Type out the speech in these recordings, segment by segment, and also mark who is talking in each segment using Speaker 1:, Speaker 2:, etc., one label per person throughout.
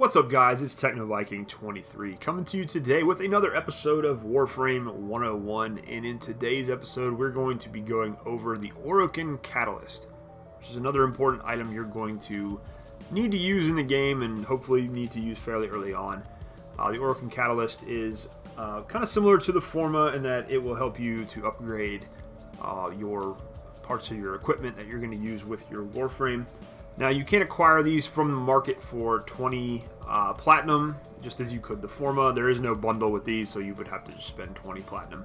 Speaker 1: What's up, guys? It's TechnoViking23 coming to you today with another episode of Warframe 101, and in today's episode we're going to be going over the Orokin Catalyst, which is another important item you're going to need to use in the game and hopefully need to use fairly early on. The Orokin Catalyst is kind of similar to the Forma in that it will help you to upgrade your parts of your equipment that you're going to use with your Warframe. Now, you can acquire these from the market for 20 platinum, just as you could the Forma. There is no bundle with these, so you would have to just spend 20 platinum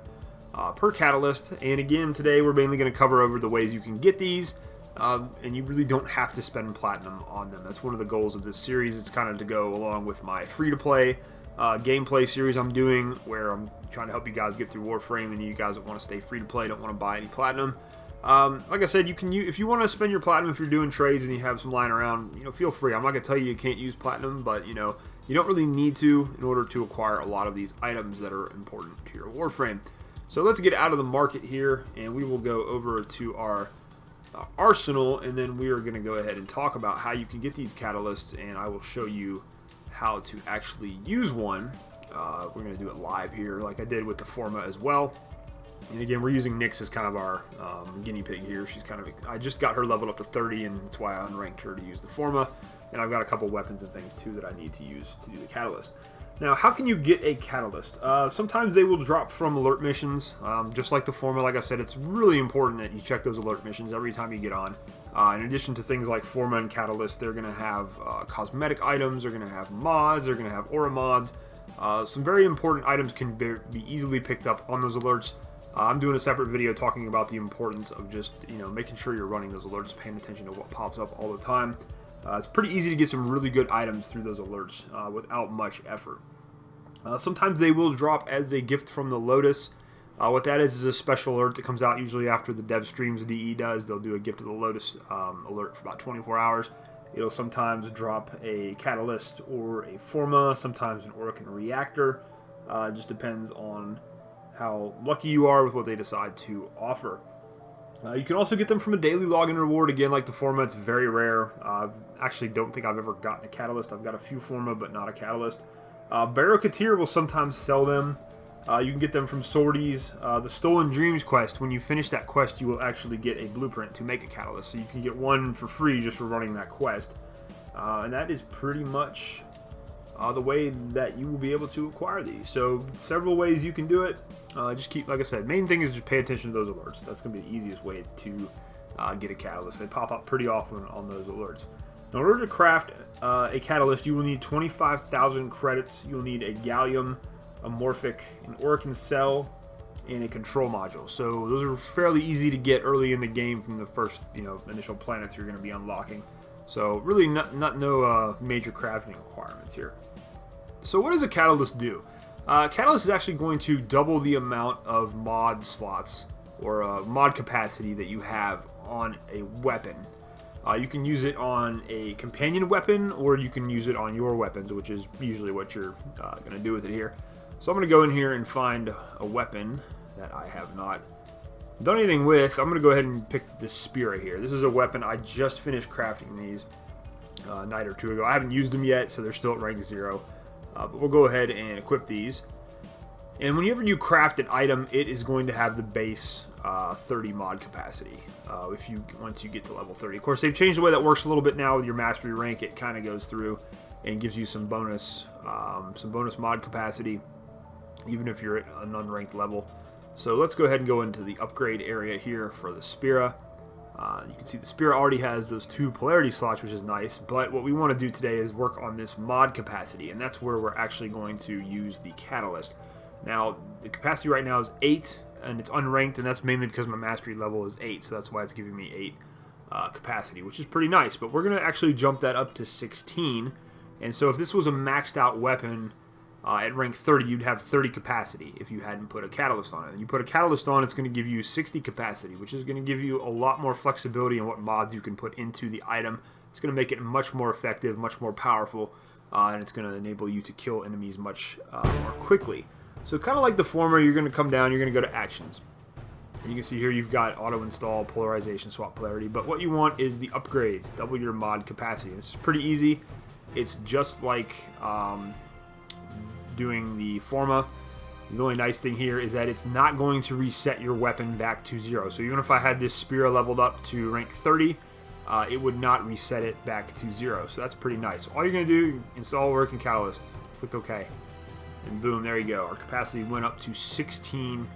Speaker 1: per catalyst. And again, today we're mainly going to cover over the ways you can get these, and you really don't have to spend platinum on them. That's one of the goals of this series. It's kind of to go along with my free-to-play gameplay series I'm doing, where I'm trying to help you guys get through Warframe, and you guys that want to stay free-to-play don't want to buy any platinum. Like I said, you can if you want to spend your platinum if you're doing trades and you have some lying around, feel free. I'm not going to tell you can't use platinum, but you don't really need to in order to acquire a lot of these items that are important to your Warframe. So let's get out of the market here, and we will go over to our arsenal, and then we are going to go ahead and talk about how you can get these catalysts, and I will show you how to actually use one. We're going to do it live here like I did with the Forma as well. And again, we're using Nyx as kind of our guinea pig here. She's kind of, I just got her leveled up to 30, and that's why I unranked her to use the Forma. And I've got a couple weapons and things too that I need to use to do the catalyst. Now, how can you get a catalyst? Sometimes they will drop from alert missions, just like the Forma. Like I said, it's really important that you check those alert missions every time you get on. In addition to things like Forma and Catalyst, they're going to have cosmetic items, they're going to have mods, they're going to have aura mods. Some very important items can be easily picked up on those alerts. I'm doing a separate video talking about the importance of just, making sure you're running those alerts, paying attention to what pops up all the time. It's pretty easy to get some really good items through those alerts without much effort. Sometimes they will drop as a gift from the Lotus. What that is a special alert that comes out usually after the dev streams DE does. They'll do a gift of the Lotus alert for about 24 hours. It'll sometimes drop a Catalyst or a Forma, sometimes an Orokin Reactor. It just depends on how lucky you are with what they decide to offer. You can also get them from a daily login reward. Again, like the Forma, it's very rare. I actually don't think I've ever gotten a Catalyst. I've got a few Forma, but not a Catalyst. Barrow-Katir will sometimes sell them. You can get them from sorties. The Stolen Dreams quest, when you finish that quest, you will actually get a blueprint to make a Catalyst. So you can get one for free just for running that quest. And that is pretty much the way that you will be able to acquire these. So several ways you can do it. Just keep, like I said, main thing is just pay attention to those alerts. That's going to be the easiest way to get a catalyst. They pop up pretty often on those alerts. In order to craft a catalyst, you will need 25,000 credits. You'll need a gallium, a morphic, an Orokin cell, and a control module. So those are fairly easy to get early in the game from the first, initial planets you're going to be unlocking. So really no major crafting requirements here. So what does a catalyst do? Catalyst is actually going to double the amount of mod slots or mod capacity that you have on a weapon. You can use it on a companion weapon, or you can use it on your weapons, which is usually what you're going to do with it here. So I'm going to go in here and find a weapon that I have not done anything with. I'm going to go ahead and pick this spear right here. This is a weapon I just finished crafting these a night or two ago. I haven't used them yet, so they're still at rank 0. But we'll go ahead and equip these. And whenever you craft an item, it is going to have the base 30 mod capacity once you get to level 30. Of course, they've changed the way that works a little bit now with your mastery rank. It kind of goes through and gives you some bonus mod capacity, even if you're at an unranked level. So let's go ahead and go into the upgrade area here for the Spira. You can see the Spira already has those 2 polarity slots, which is nice, but what we want to do today is work on this mod capacity, and that's where we're actually going to use the Catalyst. Now, the capacity right now is 8, and it's unranked, and that's mainly because my mastery level is 8, so that's why it's giving me 8 capacity, which is pretty nice, but we're going to actually jump that up to 16, and so if this was a maxed out weapon, at rank 30, you'd have 30 capacity if you hadn't put a catalyst on it. And you put a catalyst on, it's going to give you 60 capacity, which is going to give you a lot more flexibility in what mods you can put into the item. It's going to make it much more effective, much more powerful, and it's going to enable you to kill enemies much more quickly. So kind of like the Former, you're going to come down, you're going to go to Actions. And you can see here you've got Auto Install, Polarization, Swap Polarity, but what you want is the upgrade, double your mod capacity. This is pretty easy. It's just like doing the Forma. The only nice thing here is that it's not going to reset your weapon back to 0. So even if I had this spear leveled up to rank 30, it would not reset it back to 0. So that's pretty nice. All you're going to do, install Orokin Catalyst, click OK, and boom, there you go. Our capacity went up to 16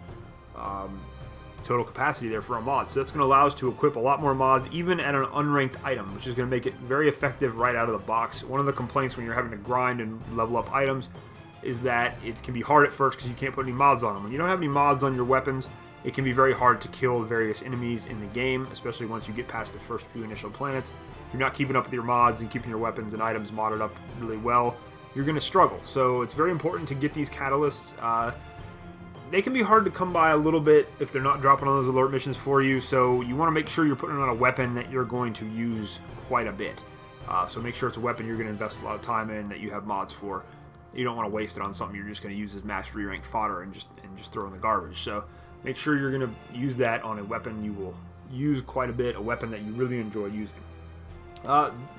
Speaker 1: total capacity there for our mods. So that's going to allow us to equip a lot more mods, even at an unranked item, which is going to make it very effective right out of the box. One of the complaints when you're having to grind and level up items is that it can be hard at first because you can't put any mods on them. When you don't have any mods on your weapons, it can be very hard to kill various enemies in the game, especially once you get past the first few initial planets. If you're not keeping up with your mods and keeping your weapons and items modded up really well, you're going to struggle. So it's very important to get these catalysts. They can be hard to come by a little bit if they're not dropping on those alert missions for you, so you want to make sure you're putting on a weapon that you're going to use quite a bit. So make sure it's a weapon you're going to invest a lot of time in, that you have mods for. You don't want to waste it on something you're just going to use as mastery rank fodder and just throw in the garbage. So make sure you're going to use that on a weapon you will use quite a bit, a weapon that you really enjoy using.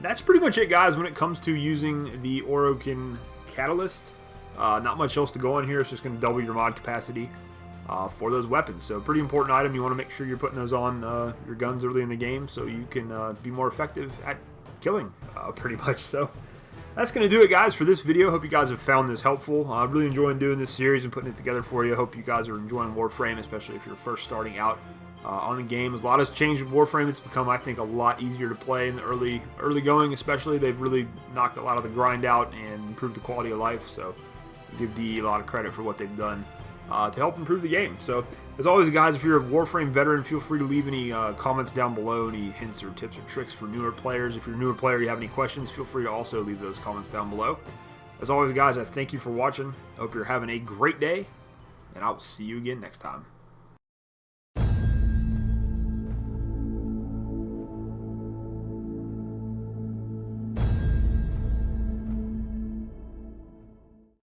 Speaker 1: That's pretty much it, guys, when it comes to using the Orokin Catalyst. Not much else to go on here. It's just going to double your mod capacity for those weapons. So pretty important item. You want to make sure you're putting those on your guns early in the game so you can be more effective at killing, pretty much. So that's going to do it, guys, for this video. Hope you guys have found this helpful. I'm really enjoying doing this series and putting it together for you. Hope you guys are enjoying Warframe, especially if you're first starting out on the game. A lot has changed with Warframe. It's become, I think, a lot easier to play in the early going, especially. They've really knocked a lot of the grind out and improved the quality of life. So give D a lot of credit for what they've done to help improve the game. So, as always, guys, if you're a Warframe veteran, feel free to leave any comments down below, any hints or tips or tricks for newer players. If you're a newer player, you have any questions, feel free to also leave those comments down below. As always, guys, I thank you for watching. I hope you're having a great day, and I will see you again next time.